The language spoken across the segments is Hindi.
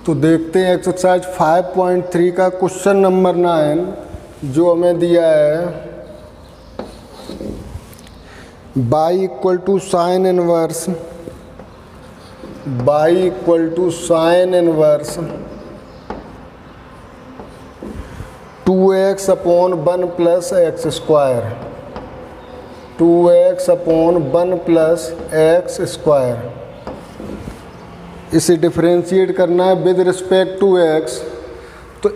तो देखते हैं एक्सरसाइज 5.3 का क्वेश्चन नंबर 9 जो हमें दिया है y equal to sine inverse 2x upon 1 plus x square 2x upon 1 plus x square. इसे डिफरेंशिएट करना है विद रिस्पेक्ट टू x। तो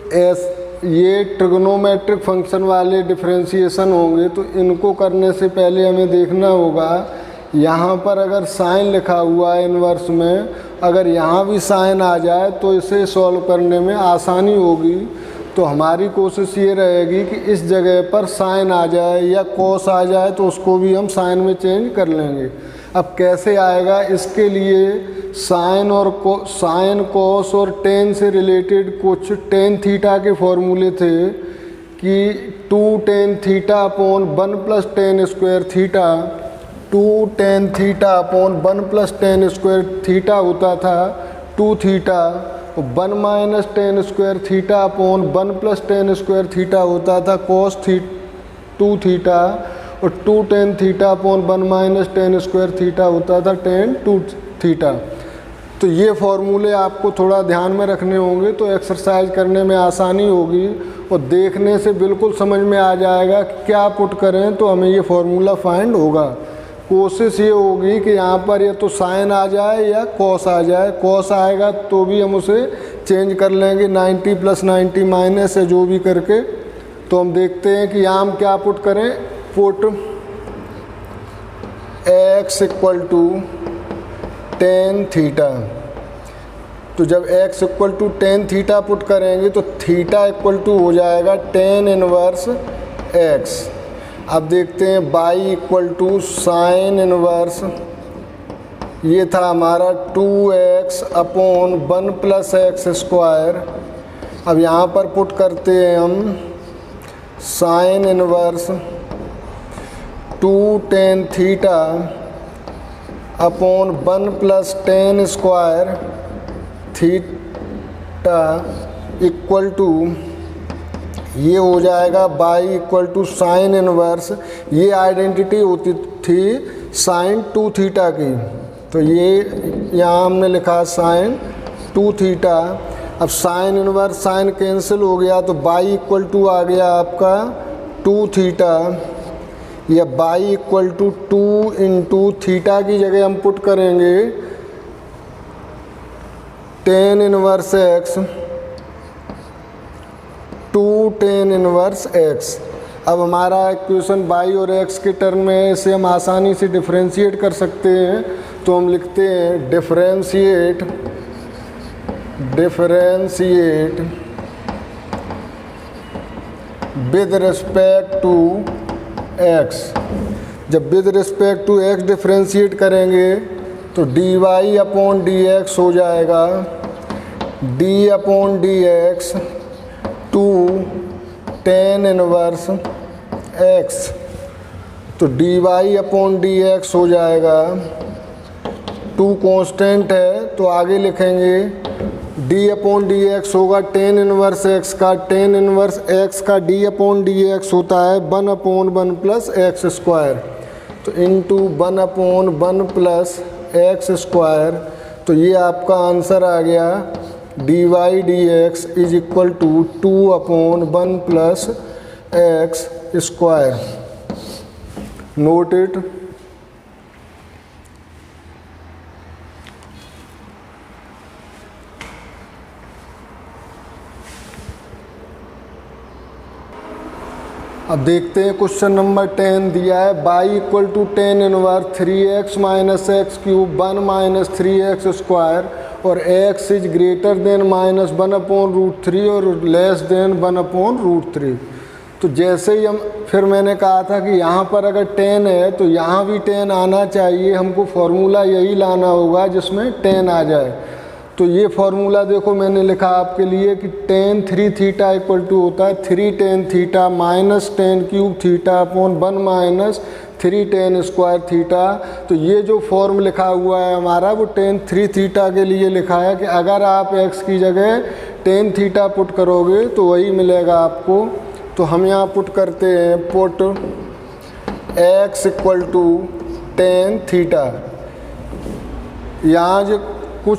ये ट्रिग्नोमेट्रिक फंक्शन वाले डिफरेंशिएशन होंगे, तो इनको करने से पहले हमें देखना होगा यहाँ पर अगर साइन लिखा हुआ है इन्वर्स में, अगर यहाँ भी साइन आ जाए तो इसे सॉल्व करने में आसानी होगी। तो हमारी कोशिश ये रहेगी कि इस जगह पर साइन आ जाए या कॉस आ जाए तो उसको भी हम साइन में चेंज कर लेंगे। अब कैसे आएगा, इसके लिए साइन कॉस और टेन से रिलेटेड कुछ टेन थीटा के फॉर्मूले थे कि 2 tan theta upon 1 plus tan square theta 2 tan theta upon 1 plus tan square theta होता था 2 theta, 1 minus tan square theta upon 1 plus tan square theta होता था कॉस 2 थीटा, और 2 tan theta upon 1 minus tan square theta होता था टेन 2 थीटा। तो ये फॉर्मूले आपको थोड़ा ध्यान में रखने होंगे तो एक्सरसाइज करने में आसानी होगी और देखने से बिल्कुल समझ में आ जाएगा कि क्या पुट करें तो हमें ये फॉर्मूला फाइंड होगा। कोशिश ये होगी कि यहाँ पर या तो साइन आ जाए या कॉस आ जाए। कॉस आएगा तो भी हम उसे चेंज कर लेंगे 90 प्लस 90 माइनस है जो भी करके। तो हम देखते हैं कि यहाँ हम क्या पुट करें। Put x equal to tan theta. तो जब x equal to tan theta put करेंगे तो थीटा इक्वल टू हो जाएगा टेन इनवर्स x। अब देखते हैं y equal to sine inverse, ये था हमारा 2x upon 1 plus x square. अब यहाँ पर पुट करते हैं हम sine inverse 2 tan theta upon 1 plus tan square theta equal to, ये हो जाएगा y equal to sine inverse. ये आइडेंटिटी होती थी साइन 2 थीटा की, तो ये यहाँ हमने लिखा साइन 2 थीटा। अब साइन इनवर्स साइन कैंसिल हो गया तो y इक्वल टू आ गया आपका 2 थीटा, या y equal to 2 into theta की जगह हम पुट करेंगे tan inverse x 2 tan inverse x। अब हमारा इक्वेशन y और x के टर्म में इसे हम आसानी से डिफरेंशिएट कर सकते हैं। तो हम लिखते हैं differentiate with respect to x। जब with respect to x differentiate करेंगे तो dy अपॉन dx हो जाएगा d upon dx 2 tan inverse x। तो dy अपॉन dx हो जाएगा 2 कांस्टेंट है तो आगे लिखेंगे d अपॉन dx होगा टेन इनवर्स x का, टेन इनवर्स x का d अपॉन dx होता है 1 अपॉन 1 प्लस एक्स स्क्वायर। तो into 1 upon 1 plus x square. तो ये आपका आंसर आ गया dy dx is equal to 2 upon 1 plus x square. Note it. अब देखते हैं क्वेश्चन नंबर 10 दिया है y equal to tan inverse 3x minus x cube 1 minus 3x square और x is greater than minus 1 upon root 3 और लेस देन 1 अपॉन रूट 3। तो जैसे ही हम फिर मैंने कहा था कि यहाँ पर अगर 10 है तो यहाँ भी 10 आना चाहिए। हमको फॉर्मूला यही लाना होगा जिसमें 10 आ जाए। तो ये फॉर्मूला देखो मैंने लिखा आपके लिए कि टेन 3 थीटा इक्वल टू होता है 3 tan theta minus ten cube theta upon 1 minus 3 tan square theta. तो ये जो फॉर्म लिखा हुआ है हमारा वो tan 3 थीटा के लिए लिखा है कि अगर आप x की जगह tan थीटा पुट करोगे तो वही मिलेगा आपको। तो हम यहाँ पुट करते हैं, put x equal to tan theta. यहाँ जो कुछ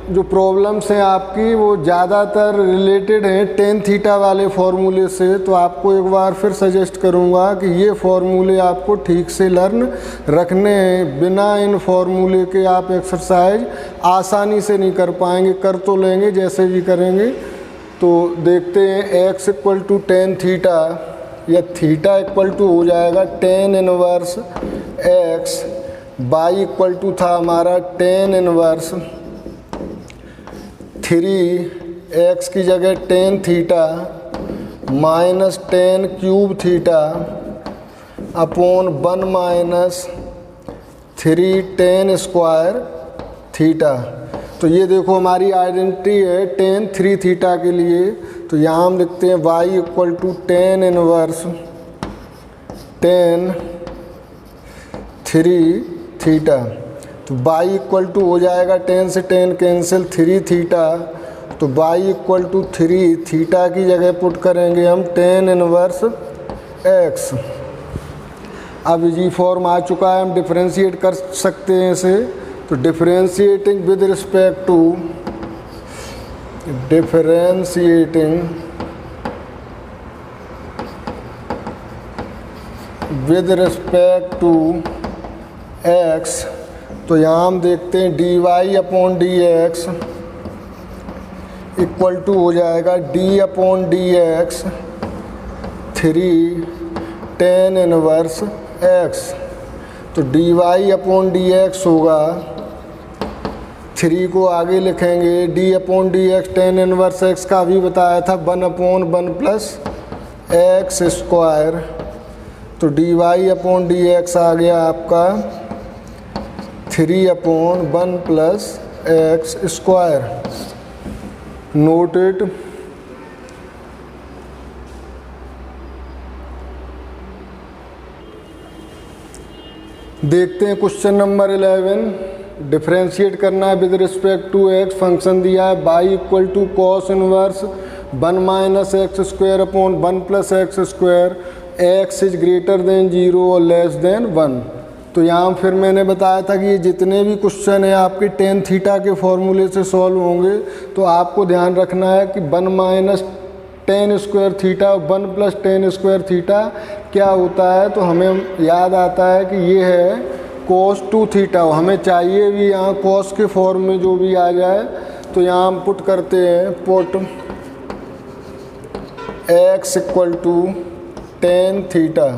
जो प्रॉब्लम्स हैं आपकी वो ज़्यादातर रिलेटेड हैं tan थीटा वाले फार्मूले से। तो आपको एक बार फिर सजेस्ट करूँगा कि ये फार्मूले आपको ठीक से लर्न रखने हैं, बिना इन फार्मूले के आप एक्सरसाइज आसानी से नहीं कर पाएंगे। कर तो लेंगे जैसे भी करेंगे। तो देखते हैं x equal to tan theta या थीटा इक्वल टू हो जाएगा tan inverse x, y equal to था हमारा tan इनवर्स 3x की जगह tan theta minus tan cube theta upon 1 minus 3 tan square theta. तो ये देखो हमारी आइडेंटिटी है tan 3 थीटा के लिए। तो यहाँ हम लिखते हैं y equal to tan inverse tan 3 theta. तो y इक्वल टू हो जाएगा tan से tan कैंसिल 3 थीटा। तो y इक्वल टू 3 थीटा की जगह पुट करेंगे हम tan इनवर्स x। अब ये फॉर्म आ चुका है, हम डिफरेंशिएट कर सकते हैं इसे। तो differentiating with respect to x। तो यहाँ हम देखते हैं dy upon dx equal to हो जाएगा d upon dx 3 tan inverse x। तो dy अपॉन dx होगा, 3 को आगे लिखेंगे, d upon dx tan inverse x का भी बताया था 1 अपॉन 1 प्लस x स्क्वायर। तो dy अपॉन dx आ गया आपका 3 upon 1 plus x square. Note it. देखते हैं क्वेश्चन नंबर 11। डिफरेंशिएट करना है with respect to x। Function दिया है y equal to cos inverse 1 minus X square upon 1 plus x square, x is greater than 0 और लेस देन 1। तो यहाँ फिर मैंने बताया था कि ये जितने भी क्वेश्चन हैं आपके tan थीटा के फॉर्मूले से सॉल्व होंगे। तो आपको ध्यान रखना है कि 1 माइनस tan स्क्वायर थीटा और 1 प्लस tan स्क्वायर थीटा क्या होता है। तो हमें याद आता है कि ये है cos 2 थीटा। हमें चाहिए भी यहाँ cos के फॉर्म में जो भी आ जाए। तो यहाँ हम पुट करते हैं, put x equal to tan theta.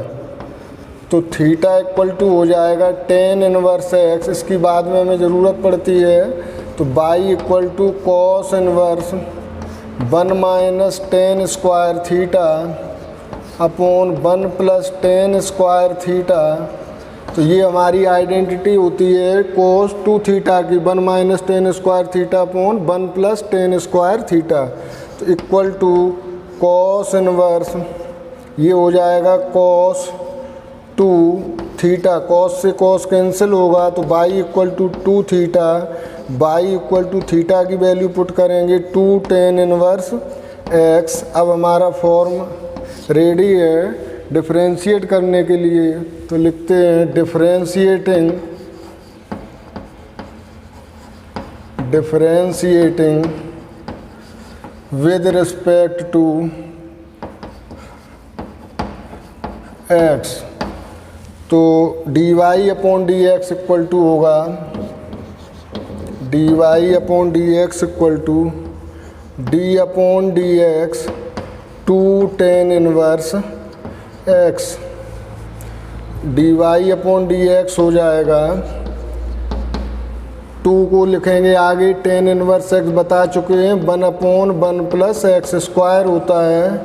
तो थीटा इक्वल टू हो जाएगा tan इनवर्स x। इसकी बाद में हमें ज़रूरत पड़ती है। तो y equal to cos inverse 1 minus tan square theta upon 1 plus tan square theta. तो ये हमारी आइडेंटिटी होती है cos 2 थीटा की, 1 minus tan square theta upon 1 plus tan square theta. तो इक्वल टू कॉस इनवर्स, ये हो जाएगा cos 2 थीटा। कॉस से कॉस कैंसिल होगा तो y equal to 2 theta. y equal to theta की वैल्यू पुट करेंगे 2 tan इनवर्स x। अब हमारा फॉर्म रेडी है डिफरेंशिएट करने के लिए। तो लिखते हैं differentiating with respect to x। तो dy upon dx equal to होगा dy upon dx equal to d upon dx 2 tan inverse x। dy upon dx हो जाएगा, 2 को लिखेंगे आगे, tan इनवर्स x बता चुके हैं 1 अपॉन 1 प्लस एक्स स्क्वायर होता है।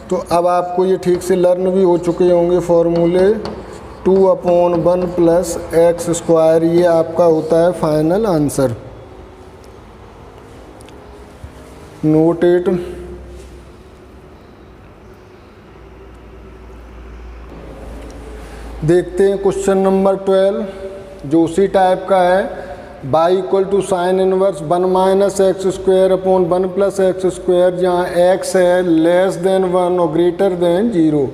तो अब आपको ये ठीक से लर्न भी हो चुके होंगे फॉर्मूले। 2 अपॉन 1 प्लस एक्स स्क्वायर, ये आपका होता है फाइनल आंसर। Note it. देखते हैं क्वेश्चन नंबर 12 जो उसी टाइप का है। y equal to sine inverse 1 minus X square upon 1 plus x square, जहाँ x है लेस देन 1 और ग्रेटर देन 0।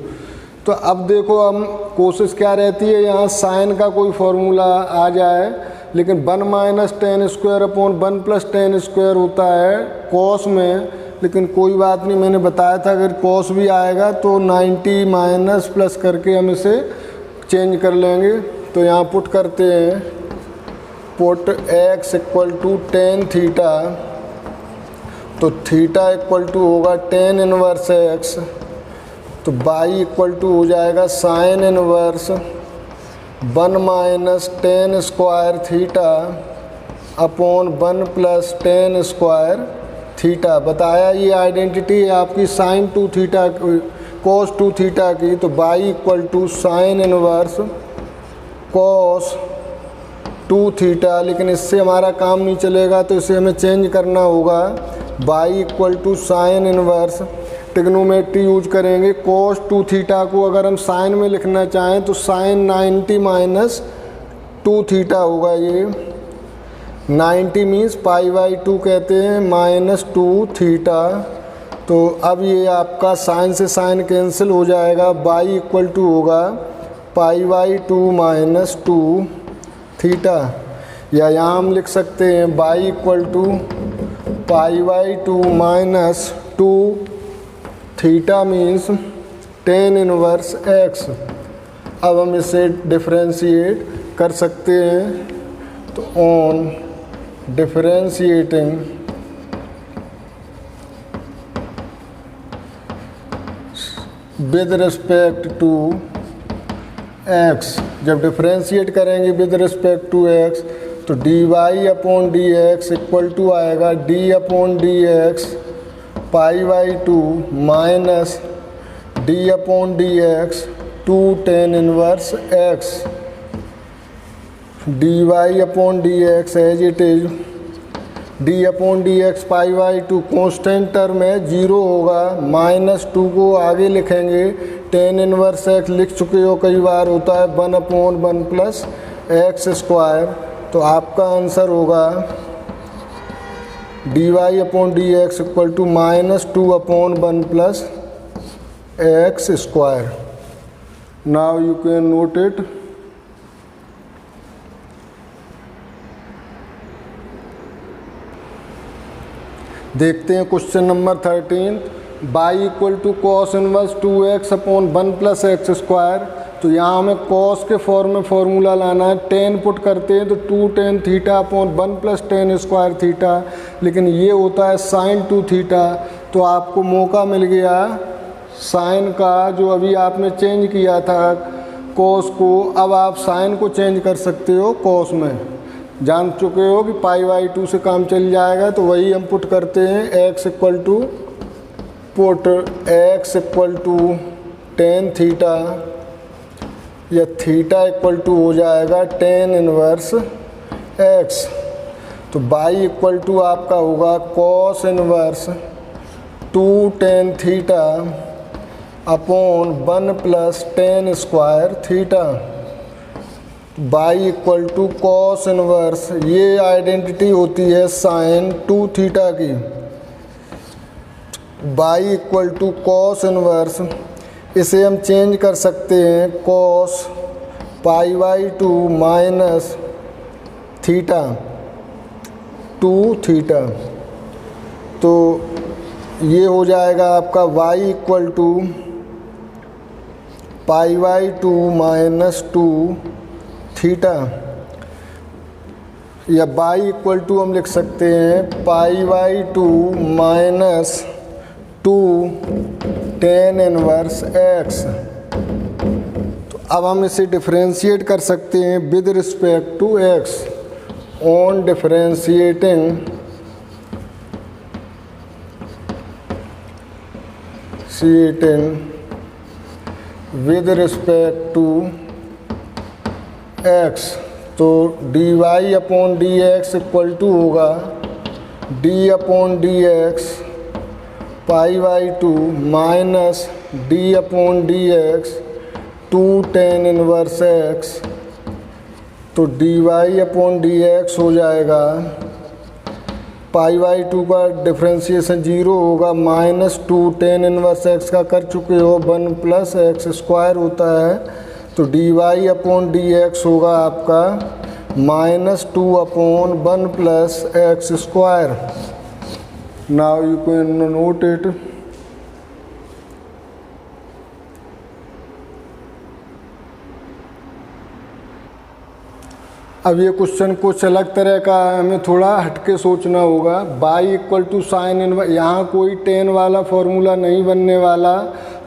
तो अब देखो हम कोशिश क्या रहती है, यहाँ साइन का कोई फॉर्मूला आ जाए, लेकिन 1 minus tan square upon 1 plus tan square होता है कॉस में, लेकिन कोई बात नहीं, मैंने बताया था अगर कॉस भी आएगा तो 90 माइनस प्लस करके हम इसे चेंज कर लेंगे। तो यहाँ पुट करते हैं, put x equal to tan theta, तो थीटा इक्वल टू होगा टेन इनवर्स x, तो y इक्वल टू हो जाएगा sine inverse 1 minus tan square theta upon 1 plus tan square theta. बताया ये आइडेंटिटी है आपकी साइन 2 थीटा कॉस 2 थीटा की, तो y equal to sine inverse cos 2 theta, लेकिन इससे हमारा काम नहीं चलेगा तो इसे हमें चेंज करना होगा। y equal to sine inverse, trigonometry use करेंगे, कॉस 2 थीटा को अगर हम साइन में लिखना चाहें तो साइन 90 माइनस 2 थीटा होगा। ये 90 मीन्स पाई बाई 2 कहते हैं माइनस 2 थीटा। तो अब ये आपका साइन से साइन कैंसिल हो जाएगा, y इक्वल टू होगा पाई बाई 2 माइनस 2 थीटा, या यहाँ हम लिख सकते हैं y equal to pi by 2 minus 2 theta means tan inverse x। अब हम इसे डिफरेंशिएट कर सकते हैं, तो on differentiating with respect to x, जब डिफरेंशिएट करेंगे विद रिस्पेक्ट टू x तो dy upon D X equal to आएगा d upon D X pi by 2 minus d upon D X 2 tan inverse x, dy upon D X as it is d upon D X pi by 2 constant term है 0 होगा, माइनस 2 को आगे लिखेंगे, टेन इनवर्स x लिख चुके हो कई बार, होता है 1 अपॉन 1 प्लस एक्स स्क्वायर। तो आपका आंसर होगा dy upon D X equal to minus 2 upon 1 plus x square. Now you can note it. देखते हैं question number 13, y equal to cos inverse 2x upon 1 plus x square. तो यहाँ हमें कॉस के फॉर्म में फॉर्मूला लाना है, टेन पुट करते हैं तो 2 tan theta upon 1 plus tan square theta, लेकिन ये होता है साइन 2 थीटा। तो आपको मौका मिल गया साइन का, जो अभी आपने चेंज किया था कॉस को, अब आप साइन को चेंज कर सकते हो कॉस में। जान चुके हो कि पाई बाई 2 से काम चल जाएगा, तो वही हम पुट करते हैं, x equal to put x equal to tan theta, या थीटा इक्वल टू हो जाएगा टेन इनवर्स x। तो y इक्वल टू आपका होगा cos inverse 2 tan theta upon 1 plus tan square theta. y equal to cos inverse, ये आइडेंटिटी होती है साइन 2 थीटा की। y equal to cos inverse, इसे हम चेंज कर सकते हैं cos pi by 2 minus theta 2 theta. तो ये हो जाएगा आपका y equal to pi by 2 minus 2 theta, या y इक्वल टू हम लिख सकते हैं pi by 2 minus 2 tan inverse x। तो अब हम इसे डिफरेंशिएट कर सकते हैं with respect to x। On differentiating with respect to x, तो dy upon D X equal to होगा d upon D X pi by 2 minus d upon D X 2 tan inverse x, तो dy/dx हो जाएगा, π/2 का डिफ्रेंशिएशन 0 होगा, -2 tan इनवर्स x का कर चुके हो, 1 + x² होता है, तो dy/dx होगा आपका -2/1 + x²। Now you can note it. अब ये क्वेश्चन कुछ अलग तरह का है, हमें थोड़ा हटके सोचना होगा। y = साइन इनवर्स, यहाँ कोई टेन वाला फॉर्मूला नहीं बनने वाला,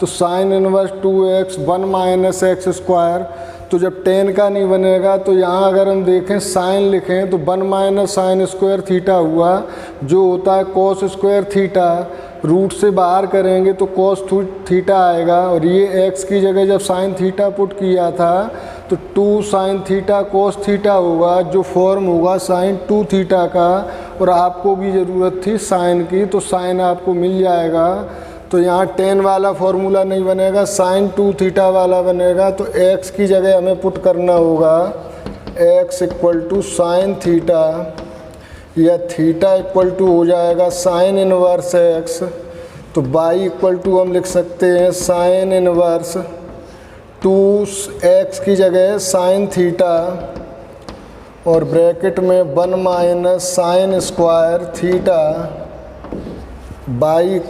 तो साइन इनवर्स 2x 1 - x², तो जब टेन का नहीं बनेगा तो यहाँ अगर हम देखें साइन लिखें तो 1 - sin² थीटा हुआ, जो होता है cos² थीटा, रूट से बाहर करेंगे तो cos थीटा आएगा, और ये x की जगह जब साइन थीटा पुट किया था तो 2 sin थीटा cos थीटा होगा, जो फॉर्म होगा sin 2 थीटा का, और आपको भी ज़रूरत थी साइन की, तो साइन आपको मिल जाएगा। तो यहाँ टेन वाला फॉर्मूला नहीं बनेगा, sin 2 थीटा वाला बनेगा, तो x की जगह हमें पुट करना होगा x = sin थीटा, या थीटा = हो जाएगा sin इनवर्स x, तो y = हम लिख सकते हैं sin इनवर्स 2x की जगह sin थीटा, और ब्रैकेट में 1 - sin² theta, y =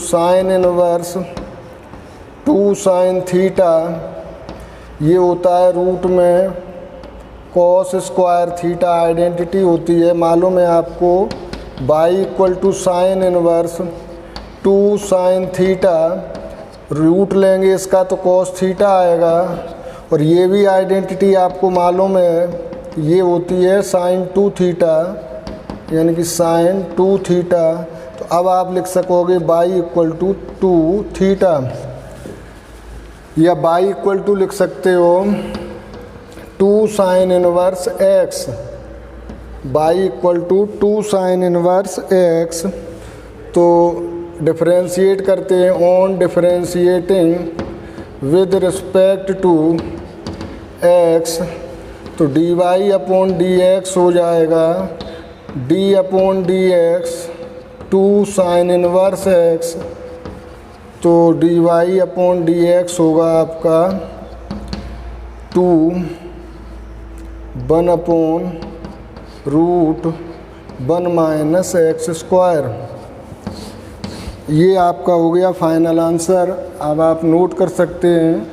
sin inverse 2 sin theta, ये होता है रूट में cos² थीटा, आइडेंटिटी होती है, मालूम है आपको। y = sin inverse 2 sin theta, root लेंगे इसका तो cos थीटा आएगा, और ये भी आइडेंटिटी आपको मालूम है, ये होती है sin 2 थीटा, यानी कि sin 2 थीटा। तो अब आप लिख सकोगे y = 2 थीटा, या y = लिख सकते हो 2 sin inverse x, y = 2 sin inverse x। तो डिफरेंशिएट करते हैं, on differentiating with respect to x, तो dy/dx हो जाएगा d/dx 2 sin इनवर्स x, तो dy/dx होगा आपका 2 1/√1 - x²। ये आपका हो गया फाइनल आंसर। अब आप नोट कर सकते हैं